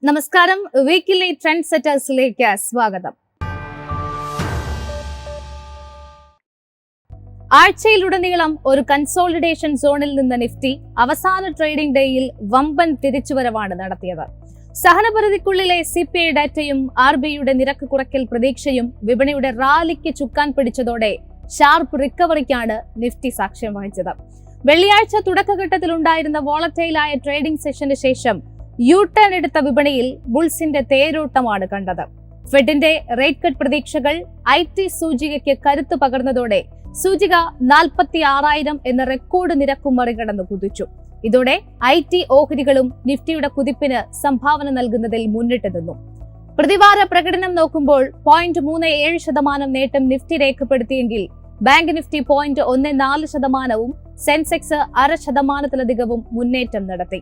നമസ്കാരം, weekly trend സെറ്റേഴ്സിലേക്ക് സ്വാഗതം. ആഴ്ചയിലുടനീളം ഒരു കൺസോളിഡേഷൻ സോണിൽ നിന്ന് നിഫ്റ്റി അവസാന ട്രേഡിംഗ് ഡേയിൽ വമ്പൻ തിരിച്ചുവരവാണ് നടത്തിയത്. സഹനപരിധിക്കുള്ളിലെ CPI ഡാറ്റയും RBIയുടെ നിരക്ക് കുറയ്ക്കൽ പ്രതീക്ഷയും വിപണിയുടെ റാലിക്ക് ചുക്കാൻ പിടിച്ചതോടെ ഷാർപ്പ് റിക്കവറിക്കാണ് നിഫ്റ്റി സാക്ഷ്യം വഹിച്ചത്. വെള്ളിയാഴ്ച തുടക്കഘട്ടത്തിലുണ്ടായിരുന്ന വോളറ്റൈലായ ട്രേഡിംഗ് സെഷന് ശേഷം യു-ടേൺ എടുത്ത വിപണിയിൽ ബുൾസിന്റെ തേരോട്ടമാണ് കണ്ടത്. ഫെഡിന്റെ റേറ്റ് കട്ട് പ്രതീക്ഷകൾ IT സൂചികയ്ക്ക് കരുത്ത് പകർന്നതോടെ സൂചിക 46,000 എന്ന റെക്കോർഡ് നിരക്കും മറികടന്ന് കുതിച്ചു. ഇതോടെ IT ഓഹരികളും നിഫ്റ്റിയുടെ കുതിപ്പിന് സംഭാവന നൽകുന്നതിൽ മുന്നിട്ട് നിന്നു. പ്രതിവാര പ്രകടനം നോക്കുമ്പോൾ 0.37% നേട്ടം നിഫ്റ്റി രേഖപ്പെടുത്തിയെങ്കിൽ ബാങ്ക് നിഫ്റ്റി 0.14%, സെൻസെക്സ് 0.5%-ലധികവും മുന്നേറ്റം നടത്തി.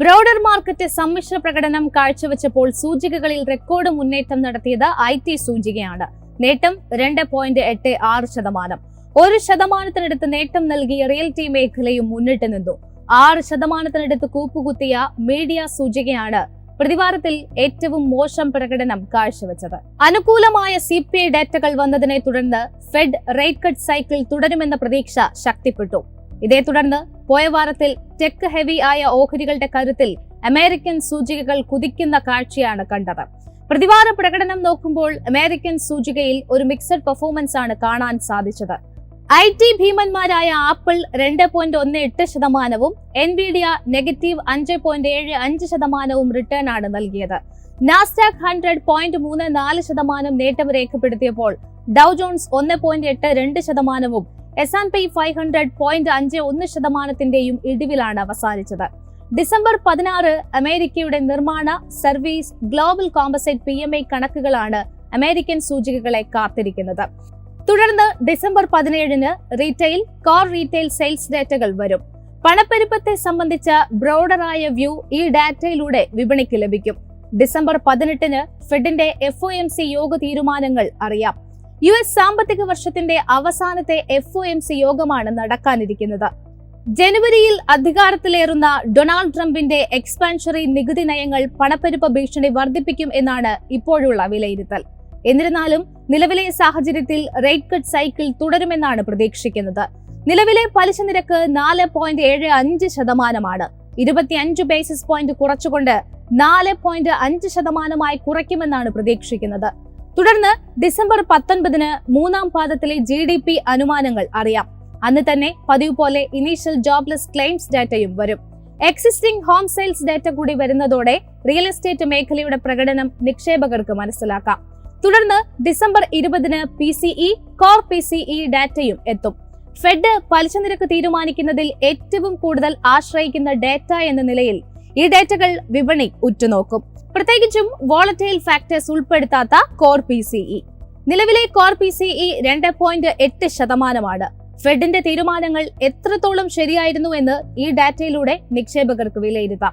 ബ്രോഡർ മാർക്കറ്റ് സമ്മിശ്ര പ്രകടനം കാഴ്ചവെച്ചപ്പോൾ സൂചികകളിൽ റെക്കോർഡ് മുന്നേറ്റം നടത്തിയത് IT സൂചികയാണ്. നേട്ടം 2.86%. 1%-നടുത്ത് നേട്ടം നൽകിയ റിയൽറ്റി മേഖലയും മുന്നിട്ട് നിന്നു. 6%-നടുത്ത് കൂപ്പുകുത്തിയ മീഡിയ സൂചികയാണ് പ്രതിവാരത്തിൽ ഏറ്റവും മോശം പ്രകടനം കാഴ്ചവെച്ചത്. അനുകൂലമായ CPI ഡാറ്റകൾ വന്നതിനെ തുടർന്ന് ഫെഡ് റേറ്റ് കട്ട് സൈക്കിൾ തുടരുമെന്ന പ്രതീക്ഷ ശക്തിപ്പെട്ടു. ഇതേ തുടർന്ന് പോയ വാരത്തിൽ ടെക് ഹെവി ആയ ഓഹരികളുടെ കരുത്തിൽ അമേരിക്കൻ സൂചികകൾ കുതിക്കുന്ന കാഴ്ചയാണ് കണ്ടത്. പ്രതിവാര പ്രകടനം നോക്കുമ്പോൾ അമേരിക്കൻ സൂചികയിൽ ഒരു മിക്സഡ് പെർഫോമൻസ് ആണ് കാണാൻ സാധിച്ചത്. IT ഭീമന്മാരായ ആപ്പിൾ 2.18%, എൻവിഡിയ -5.75% റിട്ടേൺ ആണ് നൽകിയത്. നാസ്ഡാക്ക് 100 0.34% നേട്ടം രേഖപ്പെടുത്തിയപ്പോൾ ഡൗ ജോൺസ് 1.82%, S&P 500 0.51%-ന്റെയും ഇടിവിലാണ് അവസാനിച്ചത്. ഡിസംബർ 16 അമേരിക്കയുടെ നിർമ്മാണ, സർവീസ്, ഗ്ലോബൽ കോമ്പസൈറ്റ് PMI കണക്കുകളാണ് അമേരിക്കൻ സൂചികകളെ കാത്തിരിക്കുന്നത്. തുടർന്ന് December 17 retail, core retail sales ഡാറ്റകൾ വരും. പണപ്പെരുപ്പത്തെ സംബന്ധിച്ച ബ്രോഡറായ വ്യൂ ഈ ഡാറ്റയിലൂടെ വിപണിക്ക് ലഭിക്കും. ഡിസംബർ 18 ഫെഡിന്റെ FOMC യോഗ തീരുമാനങ്ങൾ അറിയാം. US സാമ്പത്തിക വർഷത്തിന്റെ അവസാനത്തെ FOMC യോഗമാണ് നടക്കാനിരിക്കുന്നത്. ജനുവരിയിൽ അധികാരത്തിലേറുന്ന ഡൊണാൾഡ് ട്രംപിന്റെ എക്സ്പാൻഷറി നികുതി നയങ്ങൾ പണപ്പെരുപ്പ ഭീഷണി വർദ്ധിപ്പിക്കും എന്നാണ് ഇപ്പോഴുള്ള വിലയിരുത്തൽ. എന്നിരുന്നാലും നിലവിലെ സാഹചര്യത്തിൽ റേറ്റ് കട്ട് സൈക്കിൾ തുടരുമെന്നാണ് പ്രതീക്ഷിക്കുന്നത്. നിലവിലെ പലിശ നിരക്ക് 4.75%. 25 ബേസിസ് പോയിന്റ് കുറച്ചുകൊണ്ട് 4.5% കുറയ്ക്കുമെന്നാണ് പ്രതീക്ഷിക്കുന്നത്. തുടർന്ന് ഡിസംബർ 19 മൂന്നാം പാദത്തിലെ GDP അനുമാനങ്ങൾ അറിയാം. അന്ന് തന്നെ പതിവ് പോലെ ഇനീഷ്യൽ ജോബ്ലെസ് ക്ലെയിംസ് ഡാറ്റയും വരും. എക്സിസ്റ്റിംഗ് ഹോം സെയിൽസ് ഡാറ്റ കൂടി വരുന്നതോടെ റിയൽ എസ്റ്റേറ്റ് മേഖലയുടെ പ്രകടനം നിക്ഷേപകർക്ക് മനസ്സിലാക്കാം. തുടർന്ന് ഡിസംബർ 20 PCE, കോർ PCE ഡാറ്റയും എത്തും. ഫെഡ് പലിശ നിരക്ക് തീരുമാനിക്കുന്നതിൽ ഏറ്റവും കൂടുതൽ ആശ്രയിക്കുന്ന ഡാറ്റ എന്ന നിലയിൽ ഈ ഡാറ്റകൾ വിപണി ഉറ്റുനോക്കും. പ്രത്യേകിച്ചും വോളറ്റൈൽ ഫാക്ടേഴ്സ് ഉൾപ്പെടുത്താത്ത കോർ PCE. നിലവിലെ കോർ PCE 2.8%. ഫെഡിന്റെ തീരുമാനങ്ങൾ എത്രത്തോളം ശരിയായിരുന്നു എന്ന് ഈ ഡാറ്റയിലൂടെ നിക്ഷേപകർക്ക് വിലയിരുത്താം.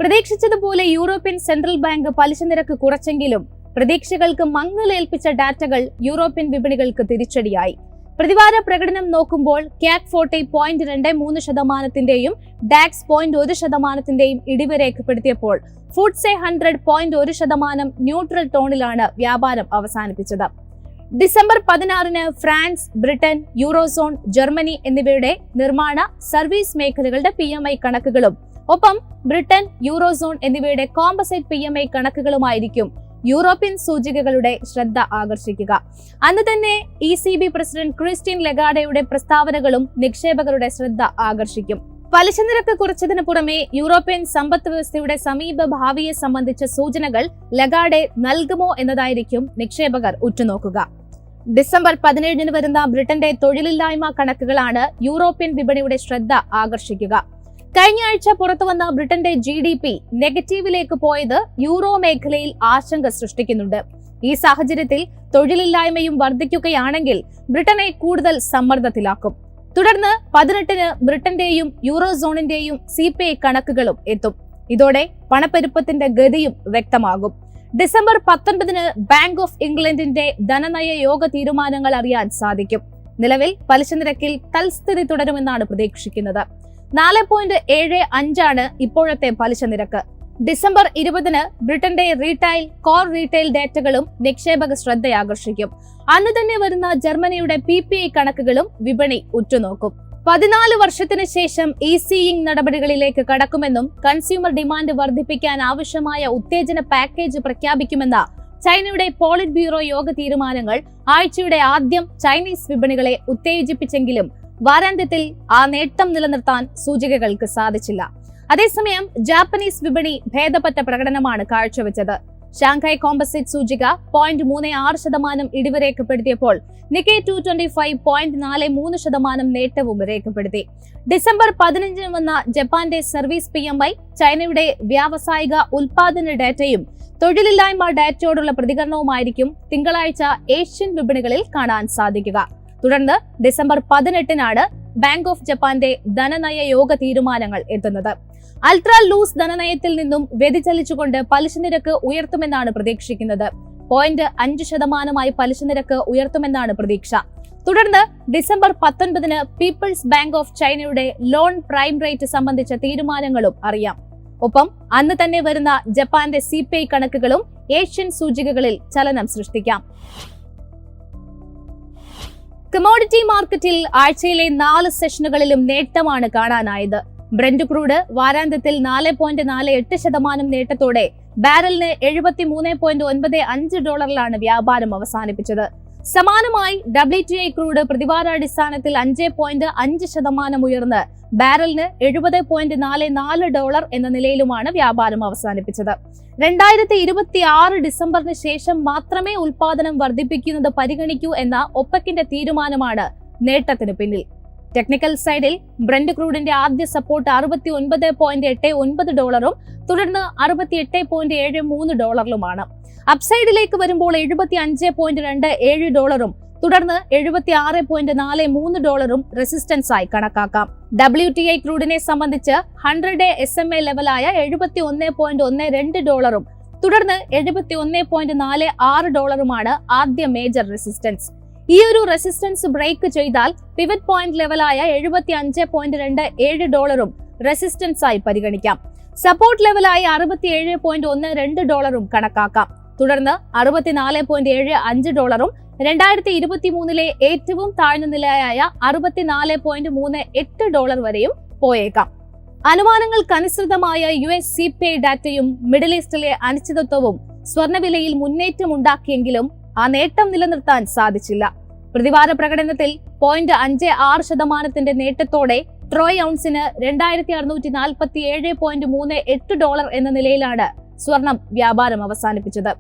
പ്രതീക്ഷിച്ചതുപോലെ യൂറോപ്യൻ സെൻട്രൽ ബാങ്ക് പലിശ നിരക്ക് കുറച്ചെങ്കിലും പ്രതീക്ഷകൾക്ക് മങ്ങലേൽപ്പിച്ച ഡാറ്റകൾ യൂറോപ്യൻ വിപണികൾക്ക് തിരിച്ചടിയായി. പ്രതിവാര പ്രകടനം നോക്കുമ്പോൾ CAC 40 0.23%-ന്റെയും DAX 0.1%-ന്റെയും ഇടിവ് രേഖപ്പെടുത്തിയപ്പോൾ FTSE 100 0.1% ന്യൂട്രൽ ടോണിലാണ് വ്യാപാരം അവസാനിപ്പിച്ചത്. December 16 France, Britain, eurozone, Germany എന്നിവയുടെ നിർമ്മാണ, സർവീസ് മേഖലകളുടെ PMI കണക്കുകളും ഒപ്പം ബ്രിട്ടൻ, യൂറോസോൺ എന്നിവയുടെ കോമ്പസൈറ്റ് PMI കണക്കുകളുമായിരിക്കും യൂറോപ്യൻ സൂചികകളുടെ ശ്രദ്ധ ആകർഷിക്കുക. അന്ന് തന്നെ ECB പ്രസിഡന്റ് ക്രിസ്റ്റീൻ ലഗാർഡയുടെ പ്രസ്താവനകളും നിക്ഷേപകരുടെ ശ്രദ്ധ ആകർഷിക്കും. പലിശ നിരക്ക് കുറച്ചതിന് പുറമെ യൂറോപ്യൻ സമ്പദ് വ്യവസ്ഥയുടെ സമീപ ഭാവിയെ സംബന്ധിച്ച സൂചനകൾ ലഗാർഡെ നൽകുമോ എന്നതായിരിക്കും നിക്ഷേപകർ ഉറ്റുനോക്കുക. ഡിസംബർ 17 വരുന്ന ബ്രിട്ടന്റെ തൊഴിലില്ലായ്മ കണക്കുകളാണ് യൂറോപ്യൻ വിപണിയുടെ ശ്രദ്ധ ആകർഷിക്കുക. കഴിഞ്ഞ ആഴ്ച പുറത്തുവന്ന ബ്രിട്ടന്റെ GDP നെഗറ്റീവിലേക്ക് പോയത് യൂറോ മേഖലയിൽ ആശങ്ക സൃഷ്ടിക്കുന്നുണ്ട്. ഈ സാഹചര്യത്തിൽ തൊഴിലില്ലായ്മയും വർദ്ധിക്കുകയാണെങ്കിൽ ബ്രിട്ടനെ കൂടുതൽ സമ്മർദ്ദത്തിലാക്കും. തുടർന്ന് 18 ബ്രിട്ടന്റെയും യൂറോസോണിന്റെയും CPI കണക്കുകളും എത്തും. ഇതോടെ പണപ്പെരുപ്പത്തിന്റെ ഗതിയും വ്യക്തമാകും. ഡിസംബർ 19 ബാങ്ക് ഓഫ് ഇംഗ്ലണ്ടിന്റെ ധനനയ യോഗ തീരുമാനങ്ങൾ അറിയാൻ സാധിക്കും. നിലവിൽ പലിശ നിരക്കിൽ തൽസ്ഥിതി തുടരുമെന്നാണ് പ്രതീക്ഷിക്കുന്നത്. 4.75 ഇപ്പോഴത്തെ പലിശ നിരക്ക്. ഡിസംബർ 20 ബ്രിട്ടന്റെ കോർ റീറ്റെയിൽ ഡേറ്റകളും നിക്ഷേപക ശ്രദ്ധയാകർഷിക്കും. അന്ന് തന്നെ വരുന്ന ജർമ്മനിയുടെ PPI കണക്കുകളും വിപണി ഉറ്റുനോക്കും. 14 വർഷത്തിന് ശേഷം ഈസിയിങ് നടപടികളിലേക്ക് കടക്കുമെന്നും കൺസ്യൂമർ ഡിമാൻഡ് വർദ്ധിപ്പിക്കാൻ ആവശ്യമായ ഉത്തേജന പാക്കേജ് പ്രഖ്യാപിക്കുമെന്ന ചൈനയുടെ പോളിറ്റ് ബ്യൂറോ യോഗ തീരുമാനങ്ങൾ ആഴ്ചയുടെ ആദ്യം ചൈനീസ് വിപണികളെ ഉത്തേജിപ്പിച്ചെങ്കിലും വാരാന്ത്യത്തിൽ ആ നേട്ടം നിലനിർത്താൻ സൂചികകൾക്ക് സാധിച്ചില്ല. അതേസമയം ജാപ്പനീസ് വിപണി ഭേദപ്പെട്ട പ്രകടനമാണ് കാഴ്ചവെച്ചത്. ഷാങ്ഹായ് കോമ്പസിറ്റ് സൂചിക 0.36% ഇടിവ് രേഖപ്പെടുത്തിയപ്പോൾ നിക്കേ 225 0.43% നേട്ടവും രേഖപ്പെടുത്തി. ഡിസംബർ 15 വന്ന ജപ്പാന്റെ സർവീസ് PMI, ചൈനയുടെ വ്യാവസായിക ഉൽപാദന ഡാറ്റയും തൊഴിലില്ലായ്മ ഡാറ്റയോടുള്ള പ്രതികരണവുമായിരിക്കും തിങ്കളാഴ്ച ഏഷ്യൻ വിപണികളിൽ കാണാൻ സാധിക്കുക. തുടർന്ന് ഡിസംബർ 18 ബാങ്ക് ഓഫ് ജപ്പാന്റെ ധനനയ യോഗ തീരുമാനങ്ങൾ എത്തുന്നത്. അൾട്രാ ലൂസ് ധനനയത്തിൽ നിന്നും വ്യതിചലിച്ചുകൊണ്ട് പലിശ നിരക്ക് ഉയർത്തുമെന്നാണ് പ്രതീക്ഷിക്കുന്നത്. 0.5% പലിശ നിരക്ക് ഉയർത്തുമെന്നാണ് പ്രതീക്ഷ. തുടർന്ന് ഡിസംബർ 19 പീപ്പിൾസ് ബാങ്ക് ഓഫ് ചൈനയുടെ ലോൺ പ്രൈം റേറ്റ് സംബന്ധിച്ച തീരുമാനങ്ങളും അറിയാം. ഒപ്പം അന്ന് തന്നെ വരുന്ന ജപ്പാന്റെ CPI കണക്കുകളും ഏഷ്യൻ സൂചികകളിൽ ചലനം സൃഷ്ടിക്കാം. കമോഡിറ്റി മാർക്കറ്റിൽ ആഴ്ചയിലെ 4 സെഷനുകളിലും നേട്ടമാണ് കാണാനായത്. ബ്രന്റ് ക്രൂഡ് വാരാന്ത്യത്തിൽ 4.48% നേട്ടത്തോടെ ബാരലിന് $73.95 വ്യാപാരം അവസാനിപ്പിച്ചത്. സമാനമായി WTI ക്രൂഡ് പ്രതിവാരാടിസ്ഥാനത്തിൽ 5.5% ഉയർന്ന് ബാരലിന് $70.44 എന്ന നിലയിലുമാണ് വ്യാപാരം അവസാനിപ്പിച്ചത്. 2026 ഡിസംബറിന് ശേഷം മാത്രമേ ഉൽപാദനം വർദ്ധിപ്പിക്കുന്നത് പരിഗണിക്കൂ എന്ന ഒപെക്കിന്റെ തീരുമാനമാണ് നേട്ടത്തിന് പിന്നിൽ. ടെക്നിക്കൽ സൈഡിൽ ബ്രന്റ് ക്രൂഡിന്റെ ആദ്യ സപ്പോർട്ട് $68.89 തുടർന്ന് $68.73 അപ്സൈഡിലേക്ക് വരുമ്പോൾ $75.27 തുടർന്ന് $76.43 റെസിസ്റ്റൻസ് ആയി കണക്കാക്കാം. WTI ക്രൂഡിനെ സംബന്ധിച്ച് 100-day SMA ലെവലായ $71.12 തുടർന്ന് $71.46 ആദ്യ മേജർ റെസിസ്റ്റൻസ്. ഈ ഒരു റെസിസ്റ്റൻസ് ബ്രേക്ക് ചെയ്താൽ പിവറ്റ് പോയിന്റ് ലെവലായ $75.27 റെസിസ്റ്റൻസ് ആയി പരിഗണിക്കാം. സപ്പോർട്ട് ലെവലായ $67.12 കണക്കാക്കാം. തുടർന്ന് $64.75 2023 ഏറ്റവും താഴ്ന്ന നിലയായ $64.38 വരെയും പോയേക്കാം. അനുമാനങ്ങൾക്കനുസൃതമായ US CPI ഡാറ്റയും മിഡിൽ ഈസ്റ്റിലെ അനിശ്ചിതത്വവും സ്വർണ്ണവിലയിൽ മുന്നേറ്റം ഉണ്ടാക്കിയെങ്കിലും ആ നേട്ടം നിലനിർത്താൻ സാധിച്ചില്ല. പ്രതിവാര പ്രകടനത്തിൽ 0.56% നേട്ടത്തോടെ ട്രോയ് ഔൺസിന് $2647.38 എന്ന നിലയിലാണ് സ്വർണം വ്യാപാരം അവസാനിപ്പിച്ചത്.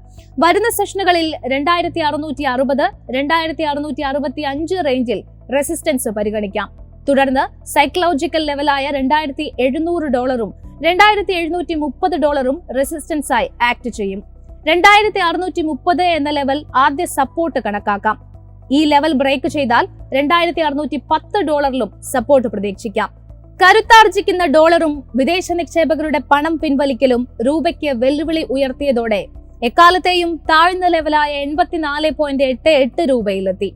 വരുന്ന സെഷനുകളിൽ 2660, 2665 റേഞ്ചിൽ റെസിസ്റ്റൻസ് പരിഗണിക്കാം. തുടർന്ന് സൈക്കോളജിക്കൽ ലെവലായ $2700, $2730 റെസിസ്റ്റൻസ് ആയി ആക്ട് ചെയ്യും. 2630 എന്ന ലെവൽ ആദ്യ സപ്പോർട്ട് കണക്കാക്കാം. ഈ ലെവൽ ബ്രേക്ക് ചെയ്താൽ $2610 സപ്പോർട്ട് പ്രതീക്ഷിക്കാം. കരുത്താർജിക്കുന്ന ഡോളറും വിദേശ നിക്ഷേപകരുടെ പണം പിൻവലിക്കലും രൂപയ്ക്ക് വെല്ലുവിളി ഉയർത്തിയതോടെ എക്കാലത്തെയും താഴ്ന്ന ലെവലായ 84.88 രൂപയിലെത്തി.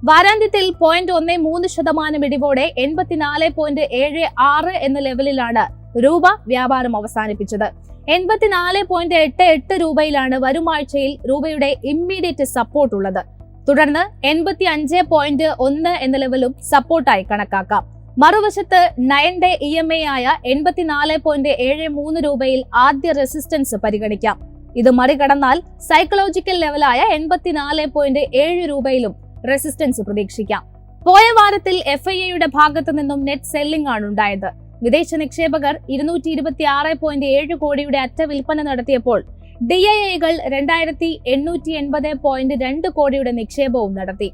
വാരാന്ത്യത്തിൽ 0.13% ഇടിവോടെ 84.76 എന്ന ലെവലിലാണ് രൂപ വ്യാപാരം അവസാനിപ്പിച്ചത്. 84.88 രൂപയിലാണ് വരുമാഴ്ചയിൽ രൂപയുടെ ഇമ്മീഡിയറ്റ് സപ്പോർട്ട് ഉള്ളത്. തുടർന്ന് 85.1 എന്ന ലെവലും സപ്പോർട്ടായി കണക്കാക്കാം. മറുവശത്ത് 9-day EMA ആയ 84.73 രൂപയിൽ ആദ്യ റെസിസ്റ്റൻസ് പരിഗണിക്കാം. ഇത് മറികടന്നാൽ സൈക്കോളജിക്കൽ ലെവലായ 84.7 രൂപയിലും റെസിസ്റ്റൻസ് പ്രതീക്ഷിക്കാം. പോയ വാരത്തിൽ FIAയുടെ ഭാഗത്തു നിന്നും നെറ്റ് സെല്ലിംഗ് ആണ് ഉണ്ടായത്. വിദേശ നിക്ഷേപകർ 226.7 കോടിയുടെ അറ്റ വിൽപ്പന നടത്തിയപ്പോൾ DIIകൾ 2880.2 കോടിയുടെ നിക്ഷേപവും നടത്തി.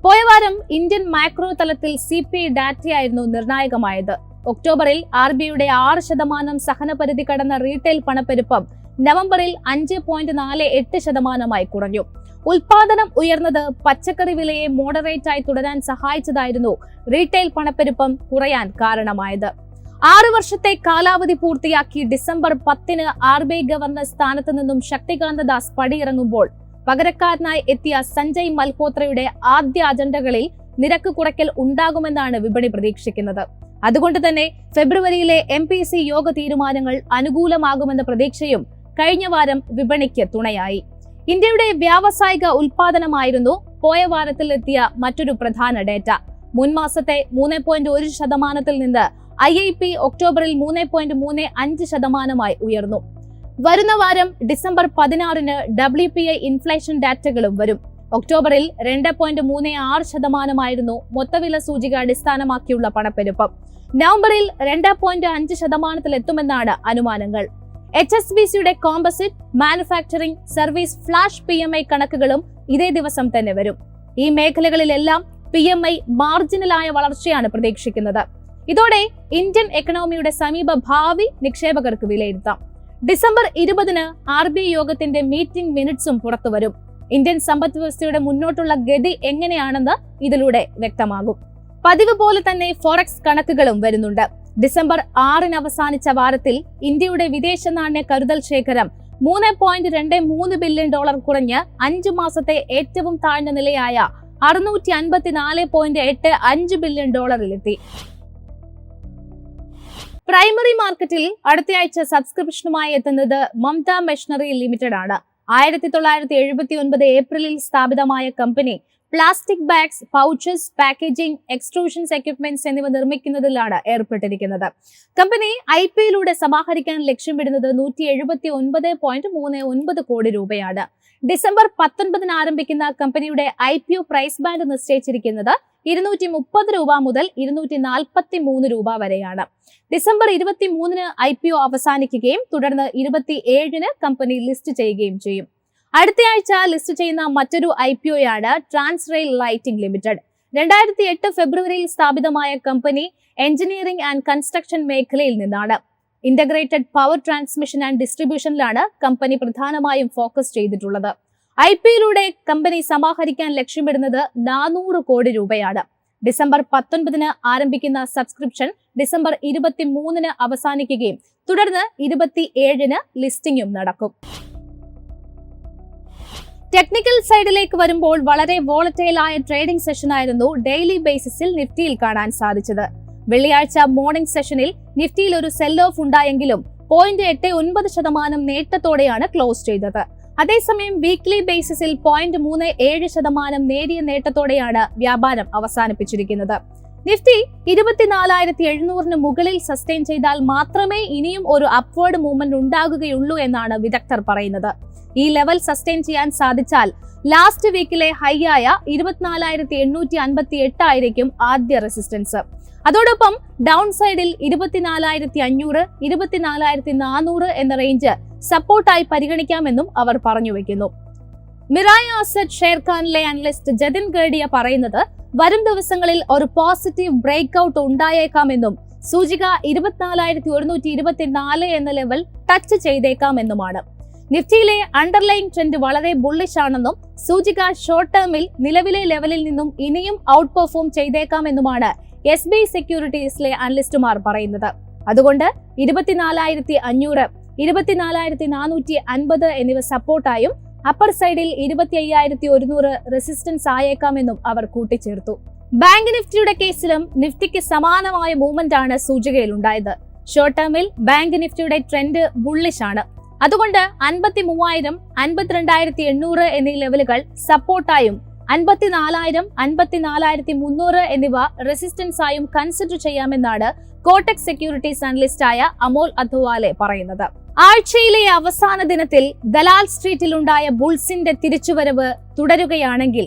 പോയ വാരം ഇന്ത്യൻ മാക്രോ തലത്തിൽ CPI ഡാറ്റയായിരുന്നു നിർണായകമായത്. ഒക്ടോബറിൽ RBIയുടെ 6% സഹനപരിധി കടന്ന റീറ്റെയിൽ പണപ്പെരുപ്പം നവംബറിൽ 5.48% കുറഞ്ഞു. ഉൽപാദനം ഉയർന്നത് പച്ചക്കറി വിലയെ മോഡറേറ്റ് ആയി തുടരാൻ സഹായിച്ചതായിരുന്നു റീറ്റെയിൽ പണപ്പെരുപ്പം കുറയാൻ കാരണമായത്. 6 വർഷത്തെ കാലാവധി പൂർത്തിയാക്കി ഡിസംബർ 10 RBI ഗവർണർ സ്ഥാനത്ത് നിന്നും ശക്തികാന്ത ദാസ് പടിയിറങ്ങുമ്പോൾ പകരക്കാരനായി എത്തിയ സഞ്ജയ് മൽഹോത്രയുടെ ആദ്യ അജണ്ടകളിൽ നിരക്ക് കുറയ്ക്കൽ ഉണ്ടാകുമെന്നാണ് വിപണി പ്രതീക്ഷിക്കുന്നത്. അതുകൊണ്ട് തന്നെ ഫെബ്രുവരിയിലെ MPC യോഗ തീരുമാനങ്ങൾ അനുകൂലമാകുമെന്ന പ്രതീക്ഷയും കഴിഞ്ഞ വാരം വിപണിക്ക് തുണയായി. ഇന്ത്യയുടെ വ്യാവസായിക ഉൽപാദനമായിരുന്നു പോയ വാരത്തിലെത്തിയ മറ്റൊരു പ്രധാന ഡേറ്റ. മുൻ മാസത്തെ 3.1% നിന്ന് IIP ഒക്ടോബറിൽ 3.35% ഉയർന്നു. വരുന്ന വാരം ഡിസംബർ 16-ന് WPI ഇൻഫ്ലേഷൻ ഡാറ്റകളും വരും. ഒക്ടോബറിൽ 2.36% മൊത്തവില സൂചിക അടിസ്ഥാനമാക്കിയുള്ള പണപ്പെരുപ്പം. നവംബറിൽ 2.5%-ലെത്തുമെന്നാണ് അനുമാനങ്ങൾ. HSBCയുടെ composite, manufacturing, service, flash PMI കണക്കുകളും ഇതേ ദിവസം തന്നെ വരും. ഈ മേഖലകളിലെല്ലാം PMI മാർജിനലായ വളർച്ചയാണ് പ്രതീക്ഷിക്കുന്നത്. ഇതോടെ ഇന്ത്യൻ എക്കണോമിയുടെ സമീപ ഭാവി നിക്ഷേപകർക്ക് വിലയിരുത്താം. ഡിസംബർ 20-ന് RBI യോഗത്തിന്റെ മീറ്റിംഗ് മിനിറ്റ്സും പുറത്തുവരും. ഇന്ത്യൻ സമ്പദ് വ്യവസ്ഥയുടെ മുന്നോട്ടുള്ള ഗതി എങ്ങനെയാണെന്ന് ഇതിലൂടെ വ്യക്തമാകും. പതിവ് പോലെ തന്നെ ഫോറക്സ് കണക്കുകളും വരുന്നുണ്ട്. ഡിസംബർ 6-ന് അവസാനിച്ച വാരത്തിൽ ഇന്ത്യയുടെ വിദേശ നാണ്യ കരുതൽ ശേഖരം $3.23 ബില്യൺ കുറഞ്ഞ് 5 മാസത്തെ ഏറ്റവും താഴ്ന്ന നിലയായ $654.85 ബില്യൺ എത്തി. പ്രൈമറി മാർക്കറ്റിൽ അടുത്തയാഴ്ച സബ്സ്ക്രിപ്ഷനുമായി എത്തുന്നത് മമത മെഷീനറി ലിമിറ്റഡ് ആണ്. 1979 ഏപ്രിലിൽ സ്ഥാപിതമായ company plastic bags, pouches, packaging, extrusions equipments എന്നിവ നിർമ്മിക്കുന്നതിലാണ് ഏർപ്പെട്ടിരിക്കുന്നത്. കമ്പനി IPO-യിലൂടെ സമാഹരിക്കാൻ ലക്ഷ്യമിടുന്നത് 179.39 കോടി രൂപയാണ്. ഡിസംബർ 19-ന് ആരംഭിക്കുന്ന കമ്പനിയുടെ IPO പ്രൈസ് ബാൻഡ് നിശ്ചയിച്ചിരിക്കുന്നത് 230 രൂപ മുതൽ 243 രൂപ വരെയാണ്. ഡിസംബർ 23-ന് IPO അവസാനിക്കുകയും തുടർന്ന് 27-ന് കമ്പനി ലിസ്റ്റ് ചെയ്യുകയും ചെയ്യും. അടുത്തയാഴ്ച ലിസ്റ്റ് ചെയ്യുന്ന മറ്റൊരു IPO-യാണ് ട്രാൻസ്റെയിൽ ലൈറ്റിംഗ് ലിമിറ്റഡ്. 2008 ഫെബ്രുവരിയിൽ സ്ഥാപിതമായ കമ്പനി എഞ്ചിനീയറിംഗ് ആൻഡ് കൺസ്ട്രക്ഷൻ മേഖലയിൽ നിന്നാണ്. ഇന്റഗ്രേറ്റഡ് പവർ ട്രാൻസ്മിഷൻ ആൻഡ് ഡിസ്ട്രിബ്യൂഷനിലാണ് കമ്പനി പ്രധാനമായും ഫോക്കസ് ചെയ്തിട്ടുള്ളത്. IPO-യിലൂടെ കമ്പനി സമാഹരിക്കാൻ ലക്ഷ്യമിടുന്നത് 400 കോടി രൂപയാണ്. ഡിസംബർ 19-ന് ആരംഭിക്കുന്ന സബ്സ്ക്രിപ്ഷൻ ഡിസംബർ 23-ന് അവസാനിക്കുകയും തുടർന്ന് 27-ന് ലിസ്റ്റിംഗും നടക്കും. ടെക്നിക്കൽ സൈഡിലേക്ക് വരുമ്പോൾ വളരെ വോളറ്റൈലായ ട്രേഡിംഗ് സെഷനായിരുന്നു ഡെയിലി ബേസിസിൽ നിഫ്റ്റിയിൽ കാണാൻ സാധിച്ചത്. വെള്ളിയാഴ്ച മോർണിംഗ് സെഷനിൽ നിഫ്റ്റിയിൽ ഒരു സെൽ ഓഫ് ഉണ്ടായെങ്കിലും 0.89% നേട്ടത്തോടെയാണ് ക്ലോസ് ചെയ്തത്. അതേസമയം വീക്ക്ലി ബേസിസിൽ 0.37% നേരിയ നേട്ടത്തോടെയാണ് വ്യാപാരം അവസാനിപ്പിച്ചിരിക്കുന്നത്. നിഫ്റ്റി 24,700-ന് മുകളിൽ സസ്റ്റെയിൻ ചെയ്താൽ മാത്രമേ ഇനിയും ഒരു അപ്വേർഡ് മൂവ്മെന്റ് ഉണ്ടാകുകയുള്ളൂ എന്നാണ് വിദഗ്ധർ പറയുന്നത്. ഈ ലെവൽ സസ്റ്റെയിൻ ചെയ്യാൻ സാധിച്ചാൽ ലാസ്റ്റ് വീക്കിലെ ഹൈ ആയ 24,858 ആയിരിക്കും ആദ്യ റെസിസ്റ്റൻസ്. അതോടൊപ്പം ഡൗൺ സൈഡിൽ 24,500, 24,400 എന്ന റേഞ്ച് സപ്പോർട്ടായി പരിഗണിക്കാമെന്നും അവർ പറഞ്ഞു വെക്കുന്നു. മിറായ അസറ്റ് ഷെയർഖാനിലെ അനലിസ്റ്റ് ജതിൻ ഗേഡിയ പറയുന്നത് വരും ദിവസങ്ങളിൽ ഒരു പോസിറ്റീവ് ബ്രേക്ക് ഔട്ട് ഉണ്ടായേക്കാമെന്നും സൂചിക 24,124 എന്ന ലെവൽ ടച്ച് ചെയ്തേക്കാമെന്നുമാണ്. നിഫ്റ്റിയിലെ അണ്ടർലൈൻ ട്രെൻഡ് വളരെ ബുള്ളിഷ് ആണെന്നും സൂചിക ഷോർട്ട് ടേമിൽ നിലവിലെ ലെവലിൽ നിന്നും ഇനിയും ഔട്ട് പെർഫോം ചെയ്തേക്കാമെന്നുമാണ് SBI സെക്യൂരിറ്റീസിലെ അനലിസ്റ്റുമാർ പറയുന്നത്. അതുകൊണ്ട് 24,500, 24,450 എന്നിവ സപ്പോർട്ടായും അപ്പർ സൈഡിൽ 25,100 റെസിസ്റ്റൻസ് ആയേക്കാമെന്നും അവർ കൂട്ടിച്ചേർത്തു. ബാങ്ക് നിഫ്റ്റിയുടെ കേസിലും നിഫ്റ്റിക്ക് സമാനമായ മൂവ്മെന്റ് ആണ് സൂചികയിൽ ഉണ്ടായത്. ഷോർട്ട് ടേമിൽ ബാങ്ക് നിഫ്റ്റിയുടെ ട്രെൻഡ് ബുള്ളിഷ് ആണ്. അതുകൊണ്ട് 53,000, 52,800 എന്നീ ലെവലുകൾ സപ്പോർട്ടായും 54,000, 54,300 എന്നിവ റെസിസ്റ്റൻസ് ആയും കൺസിഡർ ചെയ്യാമെന്നാണ് കോട്ടക് സെക്യൂരിറ്റീസ് അനലിസ്റ്റായ അമോൽ അദ്വാലെ പറയുന്നത്. ആഴ്ചയിലെ അവസാന ദിനത്തിൽ ദലാൽ സ്ട്രീറ്റിൽ ഉണ്ടായ ബുൾസിന്റെ തിരിച്ചുവരവ് തുടരുകയാണെങ്കിൽ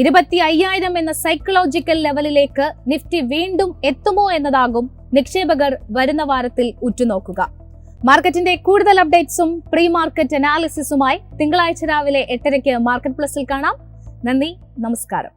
25,000 എന്ന സൈക്കോളജിക്കൽ ലെവലിലേക്ക് നിഫ്റ്റി വീണ്ടും എത്തുമോ എന്നതാകും നിക്ഷേപകർ വരുന്ന വാരത്തിൽ ഉറ്റുനോക്കുക. മാർക്കറ്റിന്റെ കൂടുതൽ അപ്ഡേറ്റ്സും പ്രീ മാർക്കറ്റ് അനാലിസിസുമായി തിങ്കളാഴ്ച രാവിലെ 8:30 മാർക്കറ്റ് പ്ലസിൽ കാണാം. നന്ദി, നമസ്കാരം.